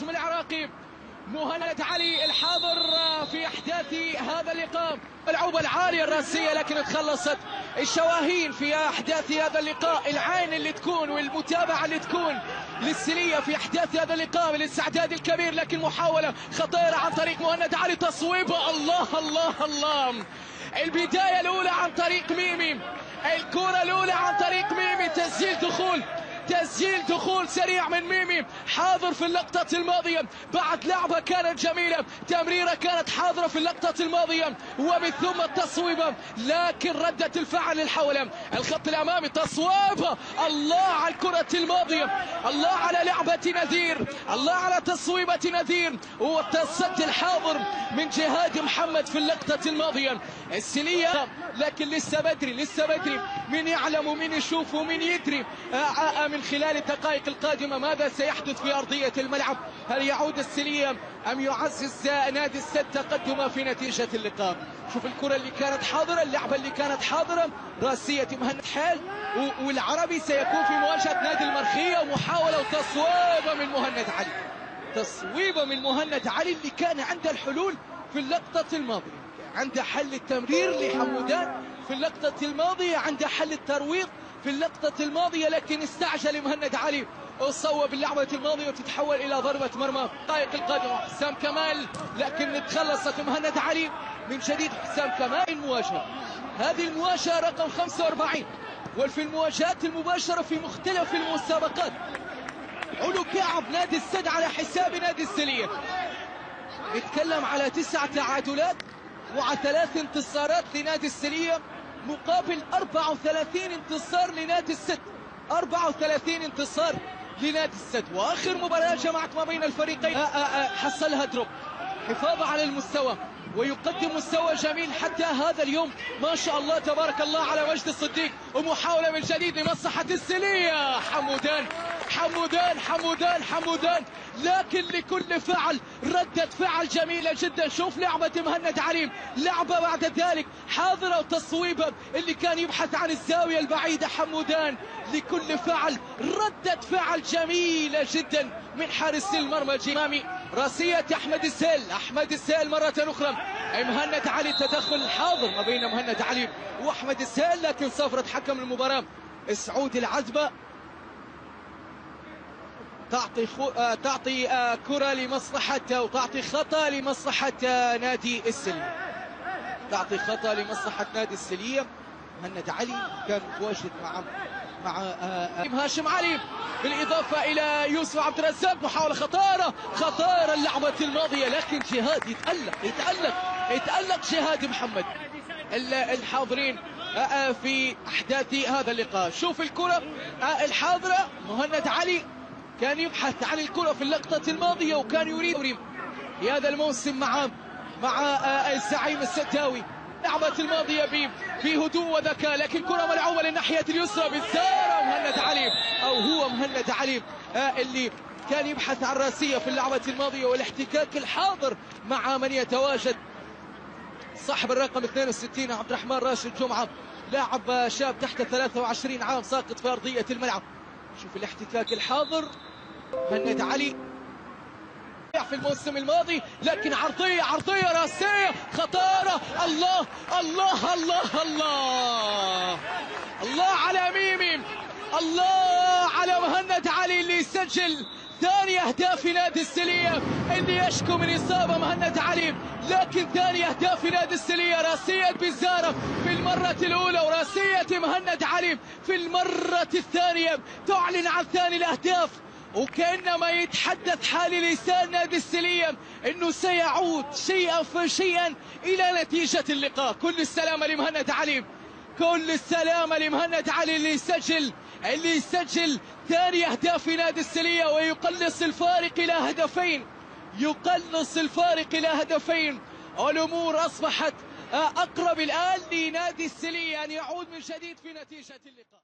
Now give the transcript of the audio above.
النجم العراقي مهند علي الحاضر في احداث هذا اللقاء. العوبة العالية الراسية لكن تخلصت الشواهين في احداث هذا اللقاء. العين اللي تكون والمتابعة اللي تكون للسلية في احداث هذا اللقاء بالاستعداد الكبير، لكن محاولة خطيرة عن طريق مهند علي، تصويبه الله الله الله. البداية الأولى عن طريق ميمي، الكرة الأولى عن طريق ميمي، تسجيل دخول سريع من ميمي، حاضر في اللقطة الماضية بعد لعبة كانت جميلة، تمريرة كانت حاضرة في اللقطة الماضية، ومن ثم التصويبة، لكن ردة الفعل للحولة الخط الأمامي، تصويبة الله على الكرة الماضية، الله على لعبة نذير، الله على تصويبة نذير، والتصدي الحاضر من جهاد محمد في اللقطة الماضية. السلية لكن لسه بدري من يعلم ومن يشوف ومن يدري من خلال الدقائق القادمة ماذا سيحدث في أرضية الملعب. هل يعود السلية أم يعزز نادي السد تقدمه في نتيجة اللقاء؟ شوف الكرة اللي كانت حاضرة، اللعبة اللي كانت حاضرة، راسية مهند حال، والعربي سيكون في مواجهة نادي المرخية، ومحاولة وتصويبة من مهند علي اللي كان عنده الحلول في اللقطة الماضية، عنده حل التمرير لحمودان في اللقطة الماضية، عنده حل الترويض في اللقطة الماضية، لكن استعجل مهند علي وصوب اللعبة الماضية وتتحول إلى ضربة مرمى. الدقائق القادمة حسام كمال، لكن تخلصت مهند علي من جديد. حسام كمال المواجهة، هذه المواجهة رقم 45، وفي المواجهات المباشرة في مختلف المسابقات علو كعب نادي السد على حساب نادي السلية. نتكلم على 9 تعادلات و3 انتصارات لنادي السلية مقابل 34 انتصار لنادي السد، 34 انتصار لنادي السد. واخر مباراة جمعت ما بين الفريقين حصلها دروب، حفاظ على المستوى ويقدم مستوى جميل حتى هذا اليوم ما شاء الله تبارك الله على مجد الصديق، ومحاولة من جديد لمصلحة السلية. حمودان لكن لكل فعل ردة فعل جميلة جدا. شوف لعبة مهند علي، لعبة بعد ذلك حاضرة وتصويبة اللي كان يبحث عن الزاوية البعيدة. حمودان لكل فعل ردة فعل جميلة جدا من حارس المرمى الجمامي. راسية أحمد السيل مرة أخرى. مهند علي التدخل الحاضر ما بين مهند علي وأحمد السيل، لكن صفرة حكم المباراة سعود العزبة تعطي كرة لمصلحة، وتعطي خطأ لمصلحة نادي السلية، نادي السلية. مهند علي كان متواجد مع هاشم علي، بالإضافة إلى يوسف عبد الرزاق. محاولة خطيرة اللعبة الماضية، لكن جهاد يتألق جهاد محمد الحاضرين في أحداث هذا اللقاء. شوف الكرة الحاضرة، مهند علي كان يبحث عن الكرة في اللقطة الماضية، وكان يريد في هذا الموسم مع الزعيم السداوي. لعبة الماضية بهدوء وذكاء، لكن كرة ملعوبة للناحية اليسرى بالزارة. مهند علي اللي كان يبحث عن راسية في اللعبة الماضية، والاحتكاك الحاضر مع من يتواجد صاحب الرقم 62 عبد الرحمن راشد جمعة، لاعب شاب تحت 23 عام ساقط في أرضية الملعب. شوف الاحتكاك الحاضر، مهند علي في الموسم الماضي، لكن عرضية راسية خطيرة. الله على ميمي، الله على مهند علي اللي يسجل ثاني أهداف نادي السلية، اللي يشكو من إصابة مهند علي، لكن ثاني أهداف نادي السلية. راسية بزارة في المرة الأولى، وراسية مهند علي في المرة الثانية تعلن عن ثاني الأهداف، وكأنما يتحدث حال لسان نادي السلية انه سيعود شيئا فشيئا الى نتيجة اللقاء. كل السلامة لمهند علي اللي يسجل ثاني اهداف نادي السلية، ويقلص الفارق الى هدفين. الامور اصبحت اقرب الان لنادي السلية ان يعود من جديد في نتيجة اللقاء.